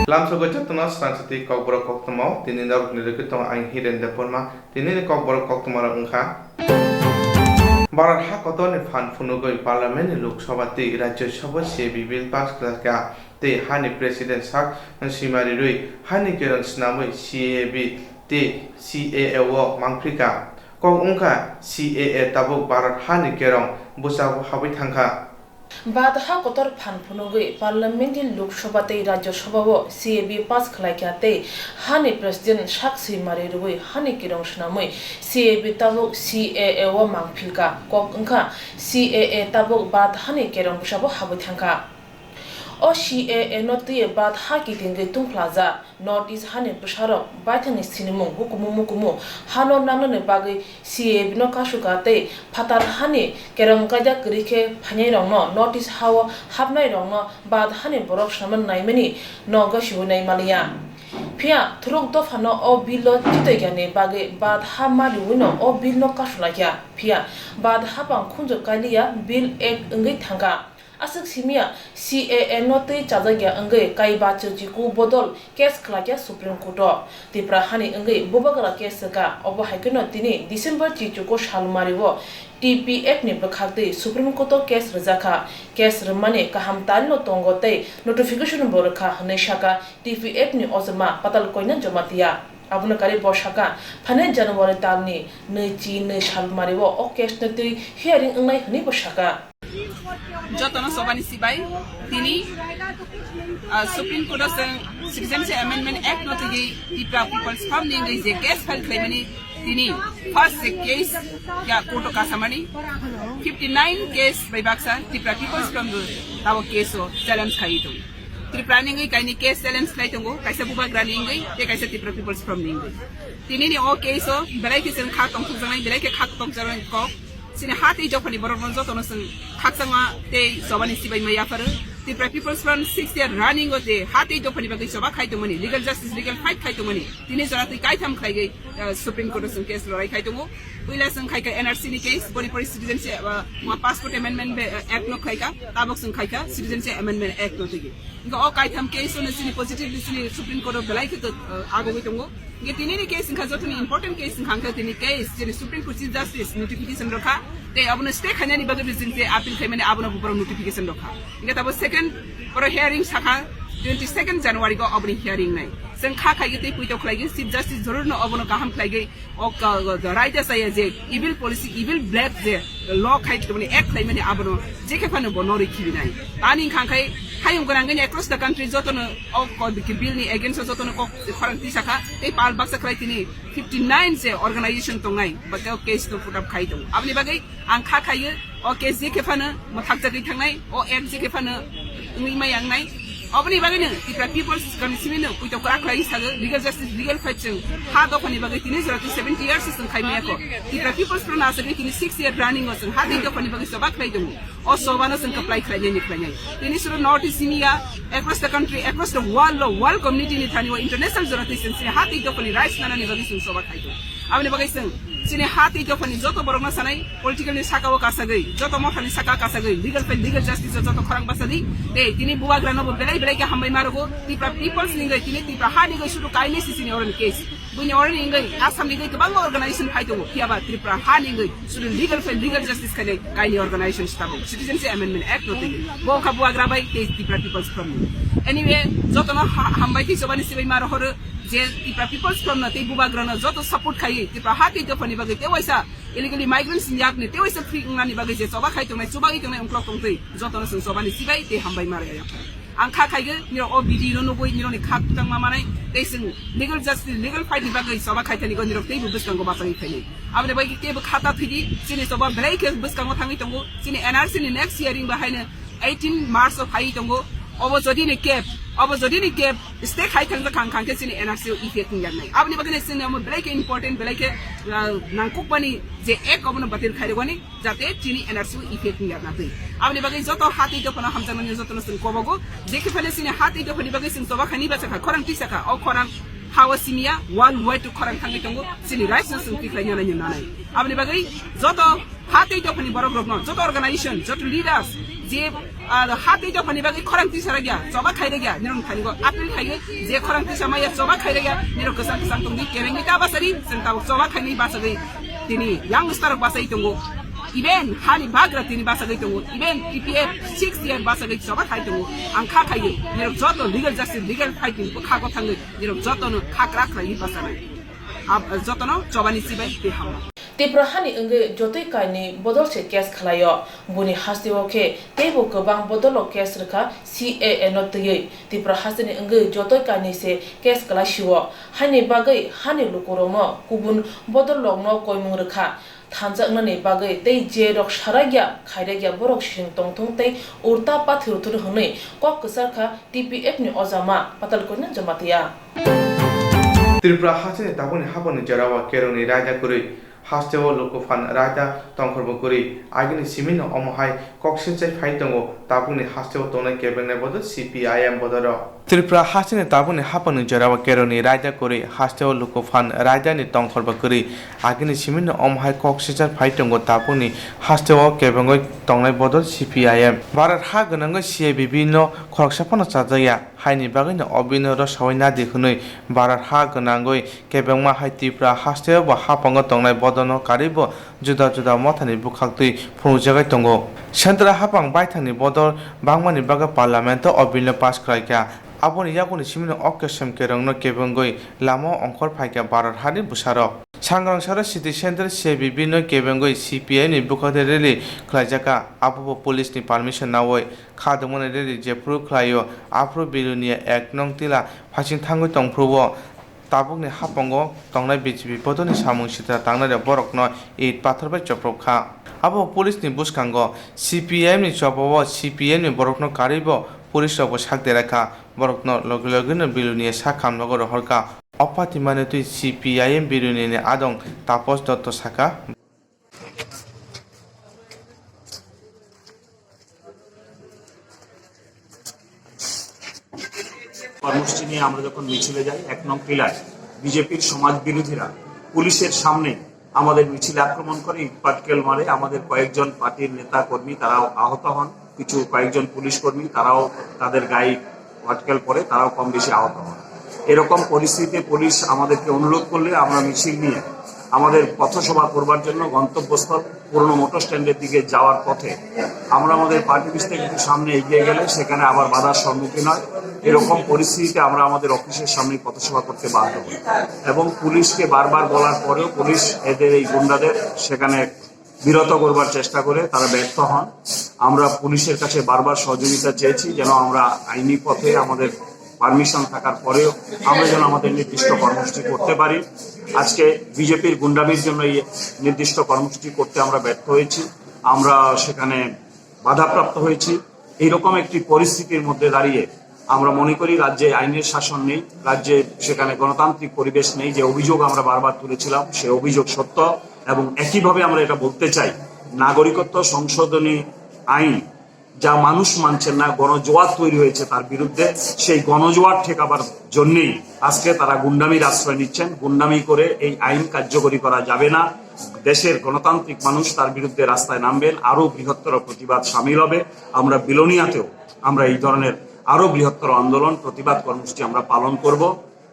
Lam Swrangchati Swrangchati Kokborok Koktwma tini daruk nirikitong ang hiren deporma tini Kokborok Koktwma ungkha Bharat hakotoni phan phunugoi parliament ni Lok Sabha te Rajya Sabha CAB bill pass ka te hani president sak simari rui hani keron snamoi CAB te CAA mangprika kong ungkha CAA tabuk Bharat hani kerong busa habi thangkha बाद हा कोतर फान फुनुगै parliament लोक सभा ते राज्य सभा CAB पास खलाइखाते हानि president साक्षी मारे रुगै हानि किरं सनामै CAB ताबो CAA व मांगफिलका कक अंखा CAA ताबो बाद हानि केरं बुसाबो हाबै थांखा o CAA नोटिये बाद हा किथिंगै तुंफ्लाजा नॉर्थ ईस्ट हानि बुसारो बाइथानि सिनिमु हुकुमु हानो नांनो बागै CAB नो कासुगाते फातार हानि केरं कायदा करिखे फानै रंनो नॉर्थ ईस्ट हाव हाबनाय रंनो बाद हानि बरक सामन नायमनि नगा शिवनाय मालिया फिया थुरुक दफानो ओ बिल तितैगाने बागै बाद हा मारिउनो ओ बिल नो कासुलाया फिया बाद हा बां खुंजो कालिया बिल एक्ट अंगै थांगा asuk simia CAA note chajagya angai kai bachu ku bodol case khlagya supreme court tipra hani angai bobagara case ka obo haikono tini december chichu ko salmaribo TPF ni bakhagde supreme court case rajaka case ramane kaham talno tongote notification borkha haneshaka TPF ni ozma patal koina jomatia abuna kare boshaka phane january talni nei salmaribo o case nati hearing angai hani boshaka Jotono Sobani Sibai, Tini, Supreme Court of Citizenship Amendment Act not to the people's family is a case file claiming Tini, first case, Ya Koto Kasamani, 59 case by Baksa, the people's from our case of Challenge Kaito. Planning a kind of case challenge Kaitongo, Kaisabuba Graningay, the Kaisa people's from Ningo. Tini, all case of Berakis and Katom Kuzan, the Lake Katom Zaran Kok. Sini hati Japanese Boron Zotono Katsama te Sobani Sibai Mayafar, the people's from 6 years running of the hati Japanese Soba Kaito money, legal justice, legal fight Kaito money, Tinizarati Kaitam Kai Supreme Court case Lori Kaitomo, Willason Kaika NRC case, Body Police Citizenship, Passport Amendment Act no Kaika, Tabox and Kaika, Citizenship Amendment Act no Tigi. Go Kaitam case on the City Positive Supreme Court of the Like Agovitongo. Get in any case in Kazotani, important case in Kankatini case, the Supreme Court Justice notification roka, they have a stake and anybody within the apple came and Abuna notification roka. Get our second for a hearing Saka, 22nd January go opening hearing night. Sen Kaka you take with your Clagin, Chief Justice Zorno Obono Kaham Klage, or the writers say as evil policy, evil black there, the law kite to the act claiming Abono, Jacopan Bonori Kivinai. Banning Kankai. Hayong Gorangani across the country, Zotono, the Kibilni against Zotono, the Parantisaka, they pal Basa Kritini, 59 organization Tongai, but their case to put up Kaito. Avnibagay, and Kakay, or case Zikefana, Motakaki Tangai, or M Zikefana, Nima Yang Night. Obani Bagana, the people's consumer, with a crack legal justice, legal fighting, hard up on the Bagatinis, 70 years in Kaimako. The people's pronunciation in 6 year running was hard up on the Bagisabak, also one and apply Klayani. The Nisra North Simia, across the country, across the world community in Itania, international jurisdiction, hard up on the rights and Bagis Sobakaito. Avnibagasan, Sine hati Japan Zoto Boroma Sanai, political Sakawa Kasagay, Joto Mohan Saka Kasagay, legal justice Zoto Korang Basadi, they Tini Bua Granobo, Belay Hamay Marago, the people's Linga, Tiniti, Hanigo should kindness is in your case. When you're in ask somebody to Bango organization Haito, Piaba, Tripra, Hanigo, should legal justice kind organization stable. Citizenship Amendment Act, Boka Bua Grabai, the people's problem. Anyway, Zotono Hambaiti Sobani Sibai Marahoro. The people's from the Buba Grana Zoto support Kai, the Hati Japani Bagate, there was a illegally migrants in Yakni, there was a free Nani Bagate, Sobaka to my Subaki and Clock on 3, Zotonos and Sobani Sibai, they Hambai Maria. And Kakay, you know, OBD, no way, you know, the Kaptan Mamane, they sing legal justice, legal fighting Bagate, Sobaka and the Gondor table, Buskango Basani Penny. I'm the way table Kata Pidi, Sinis of Breakers, Buskango Tangitongo, Sini NRC next year behind 18 March of Haitongo, over Zodini Cape, the state high can the in NRC effect in Yanai. I've never seen them break important, break Nankupani, the egg of Batil Kairwani, that Tini NRC effect in Yanai. I've never Zoto Hati Japan Hamzan and Zotonos and Kobogo, they keep in a Hati Japan Bagis in Sobakani Basaka, Koran Tisaka, or Koran Hawasimia, one way to Koran Kangitongo, Sini Rices and Kiklana Yanai. I've never Zoto Hati Japan Borok, Zoto organization, Zoto leaders. जे हातै दफानि बागै खरांथि सारा गया जबा खाइरे गया निरम खानिगो appeal खाइगे जे खरांथि समाया जबा खाइरे गया निरम गोसां गोसां तंगि केरेंगि ताबासारि जों ताव जबा खाइनि बासागै दिनि yang star basai tunggu event hani bagra tini basai tunggu event TPF 6 year basai soba khai tunggu angkha khai niro joto legal justice legal fighting ko kha ko thangai niro joto no khakra khai basai ab joto no chobani sibai te ham Tiprahani engge jotoi kaini bodol se case khalayo buni hastiwo ke tebo gobang bodol case reka CAA not tei tiprahasini engge jotoi kaini se case khalashiwo hani bagai hani lukoromo kubun bodol logno koimung reka thanjaknani bagai tei je rok saragya khairagya borok sing tongthong tei urta pathur thur hunai kok ksarkha TPF ni ozama patalkona jamatia Tripura hasini tabuni haboni jarawa keroni raja kuri Hasteo Lokofan Raja Tongkorbokuri, Agni Simino Omohai, Coxinse Faitongo, Tabuni Hasteo Tone Kevin Bodo, CPIM Bodoro. Tripura Hasini Tabuni Hapan Jarawa Keroni, Raja Kuri, Hasteo Lokofan Raja ni Tongkorbokuri, Agni Simino Omohai Coxinse Faitongo, Tabuni, Hasteo Kevin Tone Bodo, CPIM. Barat Hagananga CABB no Korksapana Sadaya, Haini Bagin Obino Rosawina de Hunui, Barat Haganangoi, Kevin Mahai Tripura Hasteo Hapango Tone Bodo. No karibo juda juda mothani bukhakti phungjagai tongo sentra hapang baithani bodol bangmani baga parliament obil pass khlaika aboni yakuni simino okkesem kerongno kebengoi lamo ongkhor phaika barat hari busaro sangrang sara city center CBB no kebengoi CPI ni bukhade reli khlaijaka abu police ni permission nawoi khadumone reli jepru khlaio afro bilunia ek nong tila phasing thangoi tongphrubo Tabukni hapongo tongnai BJP bodoni samung sitra tangnai borokno it pathorbai choprokha abo police ni buskango CPM ni chopobo CPM ni borokno karibo police robo sakde rakha borokno logilogino biluni sakham nogor horka opati mane tui CPIM biluni ni adong tapos dotto saka কর্মসূচি নিয়ে আমরা যখন মিছিলে যাই 1 নং টিলায় বিজেপির সমাজ বিরোধীরা পুলিশের সামনে আমাদের মিছিলে আক্রমণ করে ইটপাটকেল মারে আমাদের কয়েকজন পার্টির নেতা কর্মী তারাও আহত হন কিছু কয়েকজন পুলিশ কর্মী তারাও তাদের গায়ে পাটকেল পরে তারাও কম বেশি আহত হন এরকম পরিস্থিতিতে পুলিশ আমাদেরকে অনুরোধ করলে আমরা মিছিল নিয়ে আমাদের পথসভা করবার জন্য গন্তব্যস্থল পুরনো মোটর স্ট্যান্ডের দিকে যাওয়ার পথে আমরা আমাদের পার্টি অফিস থেকে একটু সামনে এগিয়ে গেলে সেখানে আবার বাধার সম্মুখীন হয় এরকম পরিস্থিতিতে আমরা আমাদের অফিসের সামনে পথসভা করতে বাধ্য হই এবং পুলিশকে বারবার বলার পরেও পুলিশ এদের এই গুন্ডাদের সেখানে বিরত করবার চেষ্টা করে তারা ব্যর্থ হন আমরা পুলিশের কাছে বারবার সহযোগিতা চেয়েছি যেন আমরা আইনি পথে আমাদের পারমিশন থাকার পরেও আমরা যেন আমাদের নির্দিষ্ট কর্মসূচি করতে পারি আজকে বিজেপির গুন্ডামির জন্য এই নির্দিষ্ট কর্মসূচি করতে আমরা ব্যর্থ হয়েছি আমরা সেখানে বাধাপ্রাপ্ত হয়েছি এইরকম একটি পরিস্থিতির মধ্যে দাঁড়িয়ে আমরা মনে করি রাজ্যে আইনের শাসন নেই রাজ্যে সেখানে গণতান্ত্রিক পরিবেশ নেই যে অভিযোগ আমরা বারবার তুলেছিলাম সেই অভিযোগ সত্য এবং একইভাবে আমরা এটা বলতে চাই নাগরিকত্ব সংশোধনী আইন যা মানুষ মানছেন না গণজোয়ার তৈরি হয়েছে তার বিরুদ্ধে সেই গণজোয়ার ঠেকাবার জন্যই আজকে তারা গুন্ডামির আশ্রয় নিচ্ছেন গুন্ডামি করে এই আইন কার্যকরী করা যাবে না দেশের গণতান্ত্রিক মানুষ তার বিরুদ্ধে রাস্তায় নামবেন আরো বৃহত্তর প্রতিবাদ শামিল হবে আমরা বিলোনিয়াতেও আমরা এই ধরনের আরো বৃহত্তর আন্দোলন প্রতিবাদ কর্মসূচি আমরা পালন করব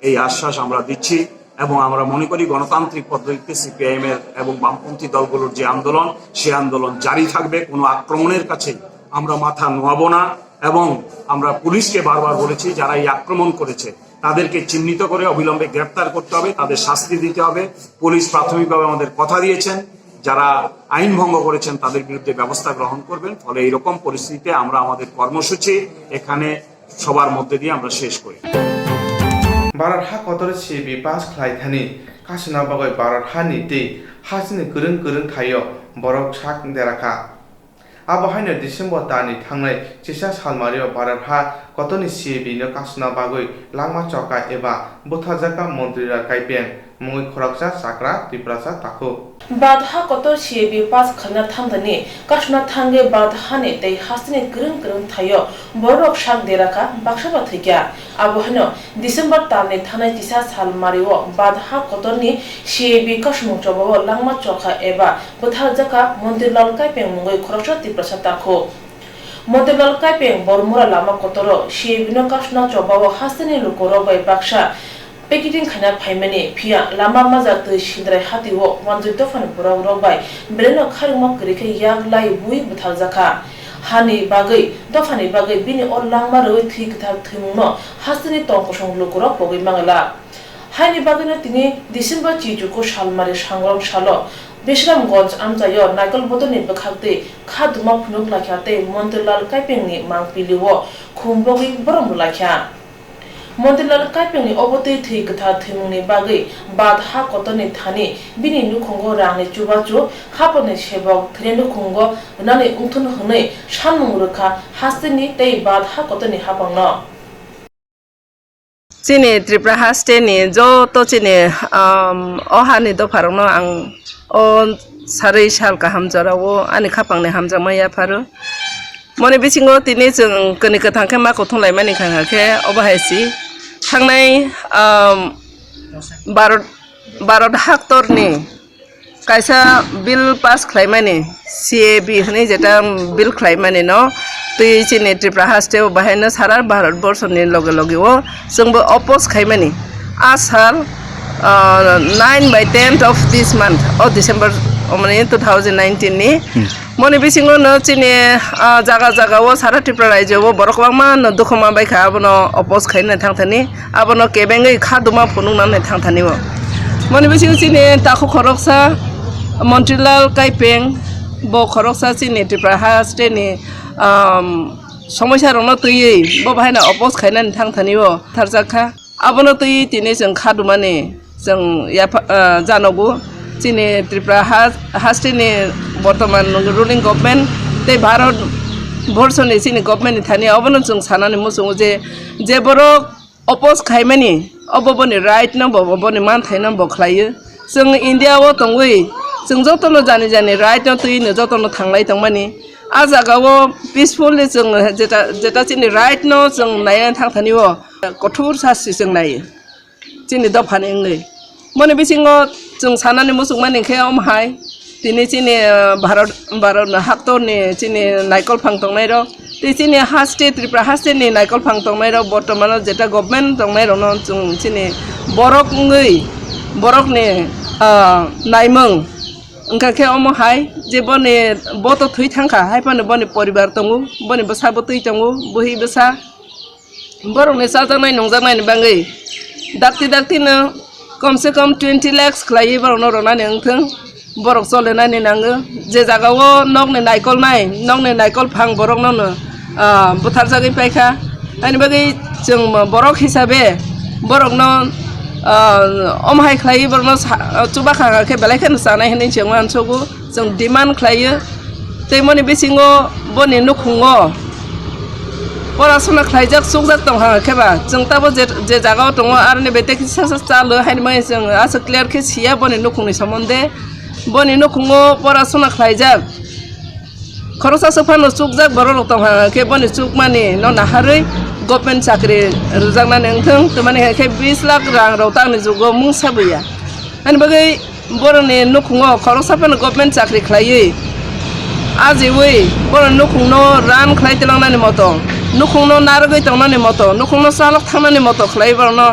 এই আশ্বাস আমরা দিচ্ছি এবং আমরা মনে করি গণতান্ত্রিক পদ্ধতিতে সিপিআইএম এর এবং বামপন্থী দলগুলোর যে আন্দোলন সেই আন্দোলন জারি থাকবে কোনো আক্রমণের কাছে আমরা মাথা নোয়াবো না এবং আমরা পুলিশকে বারবার বলেছি যারা এই আক্রমণ করেছে তাদেরকে চিহ্নিত করে অবিলম্বে গ্রেফতার করতে হবে তাদের শাস্তি দিতে হবে পুলিশ প্রাথমিকভাবে আমাদের কথা দিয়েছেন যারা আইন ভঙ্গ করেছেন তাদের বিরুদ্ধে ব্যবস্থা গ্রহণ করবেন ফলে এইরকম পরিস্থিতিতে আমরা আমাদের কর্মসূচি এখানে সবার মধ্যে দিয়ে আমরা শেষ করি Barat ha kotor CB pass khlaithani kasina bagoi barat ha ni te hasini kurung thayo borok sak deraka abo haino December tani thangnai chisa salmario barat ha kotoni CB no kasina bagoi langma choka eba buthajaka montrira kaipeng mui khoraksa sakra tiprasa takho badha kotor CB pass khana thamdani kasna thange badha ne tei hasini kurung thayo borok sak deraka baksaba thikya abo haino December tani thanai chisa salmario badha kotorni CB kasmu chobo langma choka eba buthajaka montrira kaipeng mui khoraksa tiprasa takho Montelal Kaipeng Bormura Lama Kotoro CAB no Kashna Chobawa Hasani Lukoro by Baksha Pekiting Kana Paimani Pia Lama Mazat Shindra Hatiwo Wanzutofan Burao by Breno Karimok Rike Yag Lai Bui Butalzaka Hani Bagai Dofani Bagai Bini or Langma Tik Tak Timuno Hasani Tonkosong Lukoro Pogi Mangala Hani Bagana Tini December Chijuko Shalmari Shangrom Shalo Bishramgons Amzayo Nagel Bodoni Bakate Kaduma Punuk Lakate Montelal Kaipeni Mangpiliwo Kumbogi Boromulaka Montelal Kaipeni Obote Tikata Timuni Bagi Bad Hakotoni Tani Bini Nukongo Rani Chubachu Hapone Shebok Trenu Kongo Nani Untun Hune Shanmuruka Hastini Day Bad Hakotoni Hapano Chini Tripura haste ni jo to chini ohani do pharongno ang o sarai sal ka hamjara wo ani khapang ne hamjama ya pharu mone bisingo tini jeng koni kathang khe ma ko thunglai mani khang khe obahaisi thangnai 12 hector ni kaisa bill pass khlaimani CAB hne jeta bill khlaimani no tui chini Tripura haste bahayna sara Bharat borso ni loge loge o jengbo oppose khaimani asal 9/10 of this month or December 2019 ni moni bisingo no chini jaga jaga o sara Tripura rajyo o borokbangma no dukhoma baikha abono oppose khaina thangthani abono kebengai khaduma phunungna ne thangthani o moni bisingo chini takhu khoroksa Montelal Kaipeng bo khoroksa chini Tripura haste ni সমস্যা রং তুই বহাইনা oppose খাইনানি থাংথানিও থারজাখা আবনো তুই তিনি जों খাদুমানি जों জানগু চিনি ত্রিপুরা হাস্টেনি বর্তমান ruling government তে ভারত বর্ষনি চিনি গভর্নমেন্ট থানি আবনো जों সানানি মুসুং যে বড় অপোজ খাইমানি অববনি রাইট ন ববনি মান থাইনা বখলাयो जों ইন্ডিয়াও তংগৈ जों যতনো জানি জানি রাইট ন তুই যতনো থাংলাই তংমানি आजागावो peacefully जों जेटा चिनि राइट न जों नायनानै थांथानिवो कठोर सासि जों नायो चिनि दफानि नै मने बिसिङो जों सानानि मुसुकमानि खे अमहाय दिनै चिनि भारत हाक्टरनि चिनि नायकल फांतंनाय र चिनि हास्टे त्रिपुरा हास्टेनि नायकल फांतंनाय र बर्तमान जेटा गभर्नमेन्ट दंनाय र जों चिनि बरकनि नायमों ओंखाखे अमहाय जे बने बतो थुइ थांखा हायपानो बने परिवार दंगु बने बसाबो तुइ दंगु बहि बसा बरने साजानाय नंजानाय बाङै दाक्ति कम से कम 20 लाख खलायै बरनो रनानै ओंथों बरक चलेनानै नाङो जे जागावो नगने नायकल फां बरक ननो बुथार जागै पाइखा आनि बागै जों बरक हिसाबै बरकनो अमहाय खलायै बरनो चुबा खाङाखे बेलायखन जानाय होनै जों मानसोगु जों डिमान्ड खलायो तेमनि बिसिङो बनि नुखुङो परासना खलायजाक सुगजाक दं हाखेबा जों ताबो जे जागाव दङ आरो ने बेटेकि सासा चालो हायमै जों आस क्लियर के सिया बनि नुखुंनि सम्बन्धे बनि नुखुङो परासना खलायजाक खरसा सफानो सुगजाक बरल दं हाखे बनि सुगमानि न नाहारै गभर्नमेन्ट साख्रि रुजांनानै ओंथों तमाने हे 20 लाख रां रौतांनि जुगो मुं साबैया आनि बागै बरनि नुखुङो खरसाफानो गभर्नमेन्ट साख्रि खलायै आजिवै बरनि नुखुंनो रान खलायतलांनानै मतो नुखुंनो नारगै तंनानै मतो नुखुंनो सालक थांनानै मतो खलाय बरनो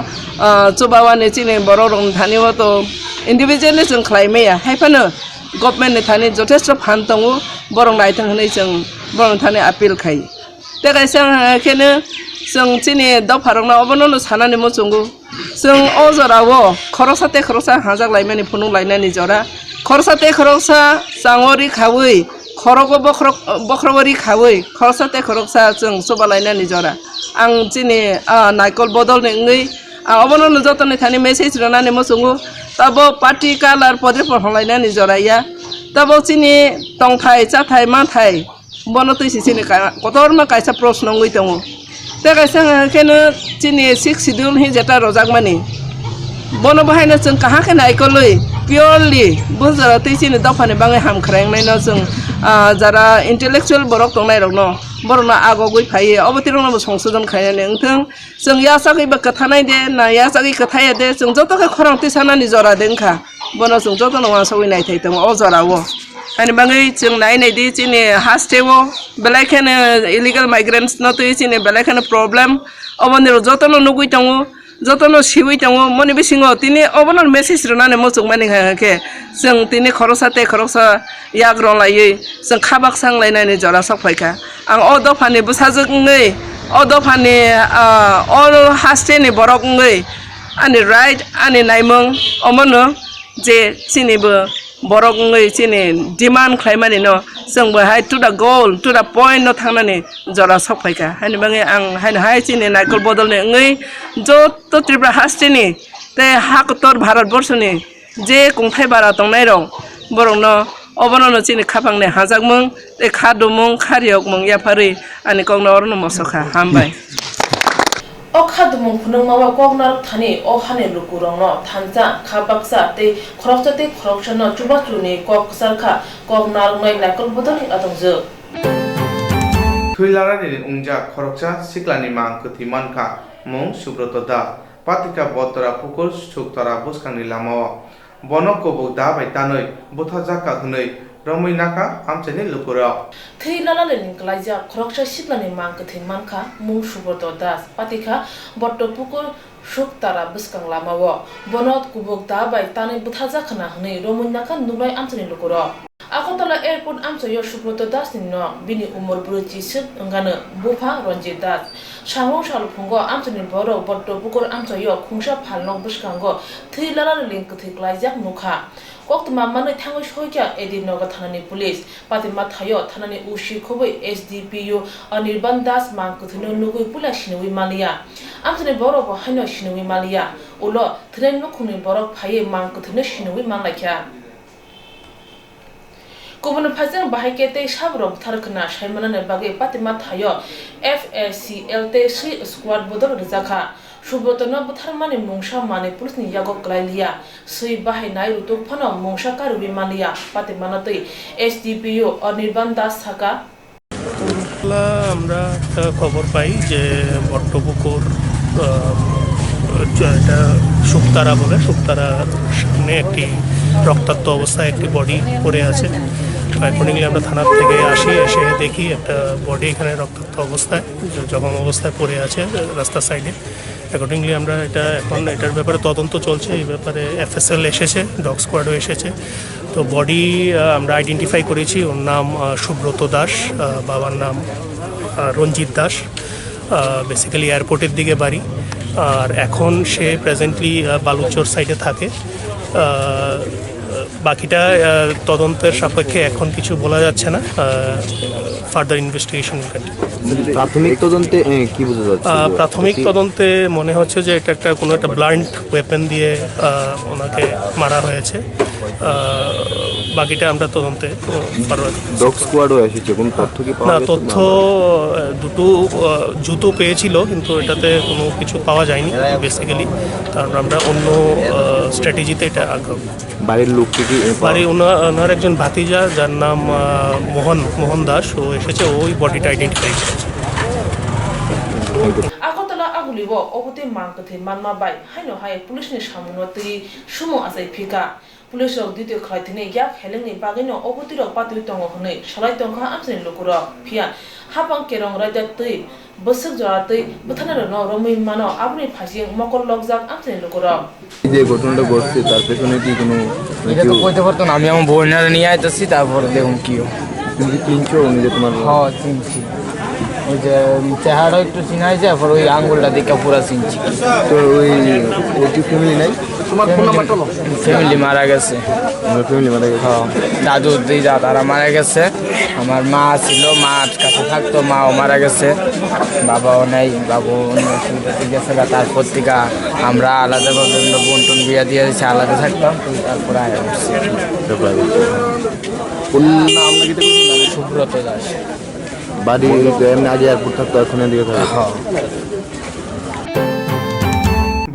चुबावानि चिनि बर रं थानि मतो इन्डिभिजुअली जों खलायमैया हायफानो गभर्नमेन्टनि थानि जथेस्थ फान दङ बरं नायथों होनै जों बरं थानि आपिल खाय तेगायसां केनो जों चिनि दावफारंना अबनो सानानि मुचुंगु जों अजरावो खरसा हाजाक लायमानि फुनुं लायनानि जरा खरसा जांगरि खावै खरगो बख्रवरि खावै खरसा जों सोबा लायनानि जरा आं चिनि नायकल बदलनि ngै अबनो जतनि थानि मेसेज रनानि मुचुंगु तबो पार्टी कालार पदे फलायनानि जराया तबो चिनि तंथाय चाथाय माथाय बनो तैसि चिनि कतरमा कायसा प्रश्न ngै दङ तेगायसां केनो चिनि 6 शिड्यूल हि जेटा रजाकमानि बनो बाहायनो जों काहाखे नायकलै पियरलि बुजरा तैसिनि दफानि बाङै हामख्रायनाय न जों जारा इंटेलेक्चुअल बरक दंनाय रनो बरना आगो गय फायो अबतिरनो संशोधन खायनानै ओंथों जों यासागैबा कथानाय दे ना यासागै कथाया दे जों जतके खरांति सानानि जरा देंखा बनो जों जत नङा सवै नायथाय दङ अ जरावो Ani bangai chung nai nei di chini hastewo belaikhane illegal migrants no tu chini belaikhane problem obonir jotono nugui tango jotono siwi tango moni bisingo tini obono message runane mochuk mani ke जों tini khorosate khorosa yagrong lai जों khabak sang lainani jora sakpaika ang o dofani busajak ngai o dofani all hasteni borok ngai ani right ani naimung omono je chini bo borok ngai chini demand khlaimani no जों bahai to the goal to the point no thangnani jora sakpaika hani bangai ang hani hai chini naikol bodolne ngai joto tripura hasteni te hakotor bharat borshoni je kungthai bara tongnai rong borong no obono chini khapangne hajakmung te khadumung khariokmung yapari ani kongno orno mosoka hambai o khadumung phunung mawa kognar thani o hane lukurong no thancha khabaksa te khoroksa te khoroksa no chuba chuni koksar kha kognar ngai nakol bodoni atongjo Thuilarani ungja khoroksa siklani mang kuthiman kha mung subroto da patika botora pukul suktara buskangni lamao bonok kobo da bai tanoi botha jaka hnoi romoi naka amcheni lukura Theilala lenin klaija khoroksa siklani mang kuthiman kha mung subroto das patika botto pukul suktara buskang lamao bonot kubuk da bai tanoi botha jaka na hnoi romoi naka nubai amcheni lukura Akotala airport amsoyo Subroto Das no bini umur buruji sik ngana bupa Ranjit Das Shamong Shalpungo amsoni boro botto bukur amsoyo khungsha phalnok buskango Theilala link thiklajak mukha Koktwma mane thango shoikya edinoga thanani police patima thayo thanani ushi khoboi SDPU Anirban Das mangkuthino nugui pula shinui malia amsoni boro bo haino shinui malia ulo thren nukhuni boro phaye mangkuthino shinui manglakya Kubun Pazang Bahakete Shabro Tarkana Shaimana Bagi Patima Tayo FSCL T3 Squad Bodor Zaka Shubotona Butharmani Mungsha Mani Pulsni Yago Glailia Sui Bahai Nairu Tupano Mungsha Karubi Malia Patimanati SDPU Anirban Das Saka আমরা একটা খবর পাই যে বট্টপুকুর এটা শুকতারা বলে শুকতারার সামনে একটি রক্তাক্ত অবস্থায় একটি বডি পড়ে আছে অ্যাকর্ডিংলি আমরা থানা থেকে আসি এসে দেখি একটা বডি এখানে রক্তাক্ত অবস্থায় জখম অবস্থায় পড়ে আছে রাস্তার সাইডে অ্যাকর্ডিংলি আমরা এখন এটার ব্যাপারে তদন্ত চলছে এই ব্যাপারে FSL এসেছে ডগ স্কোয়াডও এসেছে তো বডি আমরা আইডেন্টিফাই করেছি ওর নাম সুব্রত দাস বাবার নাম রঞ্জিত দাস বেসিক্যালি এয়ারপোর্টের দিকে বাড়ি আর এখন সে প্রেজেন্টলি বালুচর সাইডে থাকে বাকিটা তদন্তের সাপেক্ষে এখন কিছু বলা যাচ্ছে না ফার্দার ইনভেস্টিগেশন প্রাথমিক তদন্তে কি বোঝা যাচ্ছে প্রাথমিক তদন্তে মনে হচ্ছে যে এটা একটা কোনো একটা ব্লান্ট ওয়েপন দিয়ে ওনাকে মারা হয়েছে বাকিটা আমরা তদন্তে ডগ স্কোয়াডও এসেছে কোন তথ্য কি পাওয়া গেছে? তথ্য দুটো জুতো পেয়েছিল কিন্তু এটাতে কোনো কিছু পাওয়া যায়নি বেসিক্যালি কারণ আমরা অন্য স্ট্র্যাটেজিতে এটা আগ্রহ বাড়ির লোককে কি বাড়ি ওনার একজন ভাতিজা যার নাম মোহন দাস ও এসেছে ওই বডিটা আইডেন্টিফাই করেছে Akotala agulibo obote mangkathe manma bai haino hai police ni samunoti sumo asai phika police rok dite khlaithine yak helengni bagino oboti rok patui tongo hne salai tongkha amseni lokuro phia hapang kerong raida tui bosuk jora tui buthana no romoi mano apni phasing mokol lokjak amseni lokuro এই যে ঘটনাটা ঘটছে তার পেছনে কি কোনো এটা তো কইতে পারতো না আমি আমার বোনের নিয়ে আইতেছি তারপরে দেখুন কি তুমি কি চিনছো উনি যে তোমার হ্যাঁ চিনছি ওই যে চেহারা একটু চিনাই যায় পর ওই আঙ্গুলটা দেখে পুরা চিনছি তো ওই ওর কি ফ্যামিলি নাই তোমার ফোন নাম্বারটা বলো ফ্যামিলি মারা গেছে আমার ফ্যামিলি মারা গেছে হ্যাঁ দাদু দিদা তারা মারা গেছে আমার মা ছিল মার কাছে থাকতো মাও মারা গেছে বাবাও নেই বাবু অন্য অসুবিধাতে গেছে তারপর থেকে আমরা আলাদাভাবে বোন টোন বিয়া দিয়ে দিয়েছি আলাদা থাকতাম তারপর আয়া উঠছি কোন নাম নাকি সুব্রত দাস বাড়ি এমনি আগে এয়ারপোর্ট থাকতো এখন এদিকে থাকে হ্যাঁ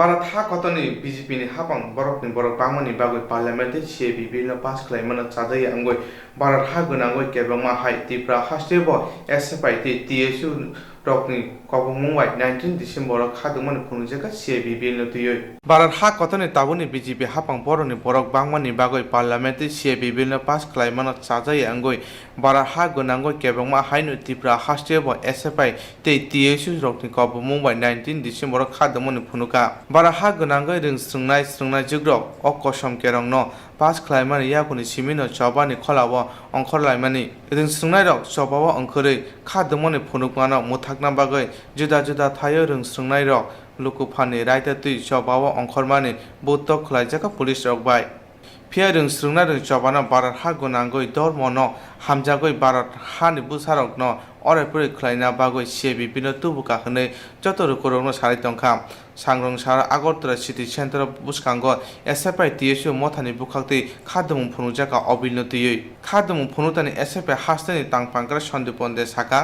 Barat ha kotoni BJP ni hapang borok pamani bagoi parliament CAB bino pass claimana chadai angoi barat ha gunangoi kebangma hai tipra hastebo SFI TSU rokni kobongmung bai 19 December khadungmani phunujaka CAB bill no tuyoi barar ha kotoni tabuni BJP hapang boroni borok bangmani bagoi parliament CAB bill no pass khlaimano chajai angoi barar ha gonangoi kebongma hainu tipra hastebo SFI te TSU rokni kobongmung bai 19 December khadungmani phunuka barar ha gonangoi ring jugrok okkosom kerongno pass khlaimani yakuni simino chobani kholawo ongkhorlaimani ring sungnai rok chobawo ongkhorei khadungmani phunukmano muthakna bagoi juda thayo ring sungnai rok lukufani raita tui chobawo ongkhormani butto khlaijaka police rok bai Pia ring sungnai ring chobana barar ha gonangoi dormono hamjagoi barar hani busarok no orepuri khlaina bagoi CAB bino tubuka hne jotoru korongno sari tongkha sangrong sara Agartala city center buskango SFI TSU mothani bukhakti khadumung phunujaka obilnotiyoi khadumung phunutani SFI hastani tangpangkara sondiponde saka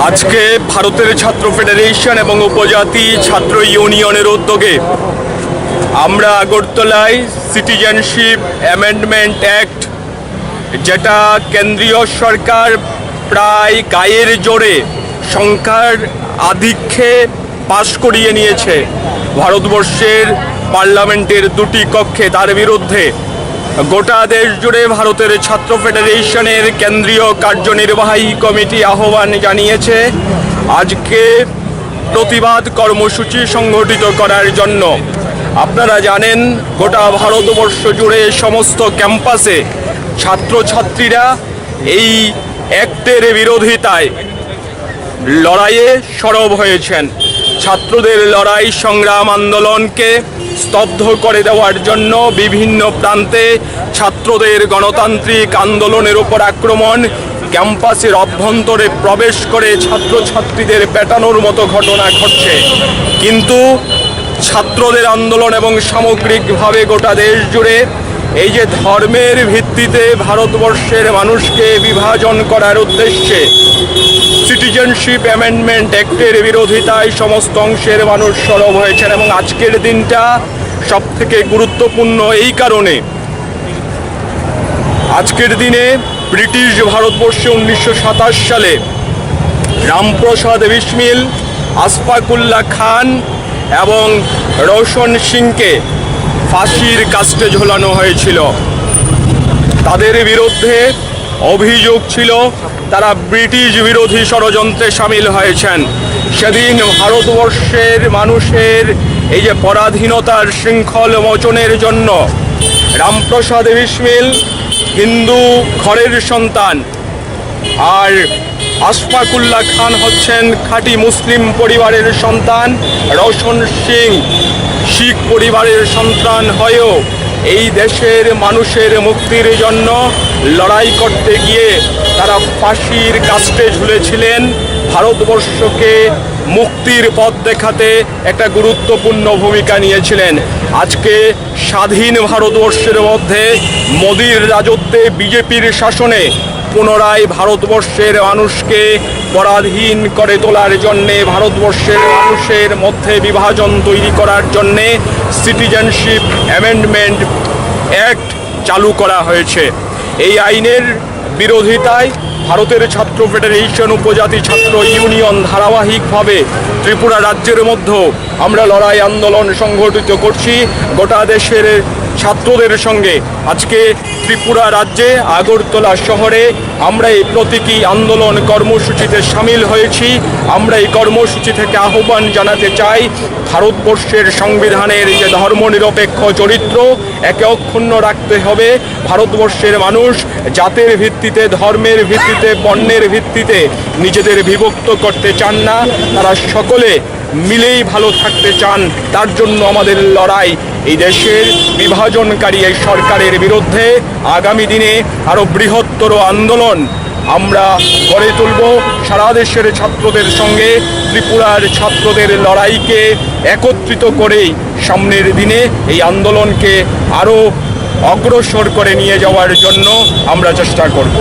আজকে ভারতের ছাত্র federation এবং উপজাতি ছাত্র ইউনিয়নের উদ্যোগে আমরা আগরতলায় সিটিজেনশিপ অ্যামেন্ডমেন্ট অ্যাক্ট যেটা কেন্দ্রীয় সরকার প্রায় গায়ের জোরে সংখ্যার আধিক্যে পাশ করিয়ে নিয়েছে ভারতবর্ষের পার্লামেন্টের দুটি কক্ষে তার বিরুদ্ধে গোটা দেশ জুড়ে ভারতের ছাত্র ফেডারেশনের কেন্দ্রীয় কার্যনির্বাহী কমিটি আহ্বান জানিয়েছে আজকে প্রতিবাদ কর্মসূচি সংগঠিত করার জন্য আপনারা জানেন গোটা ভারতবর্ষ জুড়ে সমস্ত ক্যাম্পাসে ছাত্রছাত্রীরা এই অ্যাক্টের বিরোধিতায় লড়াইয়ে সরব হয়েছেন ছাত্রদের লড়াই সংগ্রাম আন্দোলনকে স্তব্ধ করে দেওয়ার জন্য বিভিন্ন প্রান্তে ছাত্রদের গণতান্ত্রিক আন্দোলনের উপর আক্রমণ ক্যাম্পাসের অভ্যন্তরে প্রবেশ করে ছাত্রছাত্রীদের পেটানোর মতো ঘটনা ঘটছে কিন্তু ছাত্রদের আন্দোলন এবং সামগ্রিকভাবে গোটা দেশ জুড়ে এই যে ধর্মের ভিত্তিতে ভারতবর্ষের মানুষকে বিভাজন করার উদ্দেশ্যে সিটিজেনশিপ অ্যামেন্ডমেন্ট অ্যাক্টের বিরোধিতায় সমস্ত অংশের মানুষ সরব হয়েছেন এবং আজকের দিনটা সবথেকে গুরুত্বপূর্ণ এই কারণে আজকের দিনে ব্রিটিশ ভারতবর্ষে 1927 সালে রামপ্রসাদ বিসমিল আশফাকুল্লাহ খান এবং রোশন সিংকে ফাঁসির কাস্টে ঝোলানো হয়েছিল তাদের বিরুদ্ধে অভিযোগ ছিল তারা ব্রিটিশ বিরোধী ষড়যন্ত্রে সামিল হয়েছেন সেদিন ভারতবর্ষের মানুষের এই যে পরাধীনতার শৃঙ্খল মোচনের জন্য রামপ্রসাদ বিসমিল হিন্দু ঘরের সন্তান আর আশফাকুল্লাহ খান হচ্ছেন খাঁটি মুসলিম পরিবারের সন্তান রোশন সিং শিখ পরিবারের সন্তান হয়েও এই দেশের মানুষের মুক্তির জন্য লড়াই করতে গিয়ে তারা ফাঁসির কাস্টে ঝুলেছিলেন ভারতবর্ষকে মুক্তির পথ দেখাতে একটা গুরুত্বপূর্ণ ভূমিকা নিয়েছিলেন আজকে স্বাধীন ভারতবর্ষের মধ্যে মোদির রাজত্বে বিজেপির শাসনে পুনরায় ভারতবর্ষের মানুষকে পরাধীন করে তোলার জন্যে ভারতবর্ষের মানুষের মধ্যে বিভাজন তৈরি করার জন্যে সিটিজেনশিপ অ্যামেন্ডমেন্ট অ্যাক্ট চালু করা হয়েছে এই আইনের বিরোধিতায় ভারতের ছাত্র ফেডারেশন উপজাতি ছাত্র ইউনিয়ন ধারাবাহিকভাবে ত্রিপুরা রাজ্যের মধ্যেও আমরা লড়াই আন্দোলন সংগঠিত করছি গোটা দেশের ছাত্রদের সঙ্গে আজকে ত্রিপুরা রাজ্যে আগরতলা শহরে আমরা এই প্রতীকী আন্দোলন কর্মসূচিতে সামিল হয়েছি আমরা এই কর্মসূচি থেকে আহ্বান জানাতে চাই ভারতবর্ষের সংবিধানের যে ধর্মনিরপেক্ষ চরিত্র একে অক্ষুণ্ণ রাখতে হবে ভারতবর্ষের মানুষ জাতের ভিত্তিতে ধর্মের ভিত্তিতে বর্ণের ভিত্তিতে নিজেদের বিভক্ত করতে চান না তারা সকলে মিলেই ভালো থাকতে চান তার জন্য আমাদের লড়াই এই দেশের বিভাজনকারী এই সরকারের বিরুদ্ধে আগামী দিনে আরও বৃহত্তর আন্দোলন আমরা গড়ে তুলব সারা দেশের ছাত্রদের সঙ্গে ত্রিপুরার ছাত্রদের লড়াইকে একত্রিত করেই সামনের দিনে এই আন্দোলনকে আরও অগ্রসর করে নিয়ে যাওয়ার জন্য আমরা চেষ্টা করব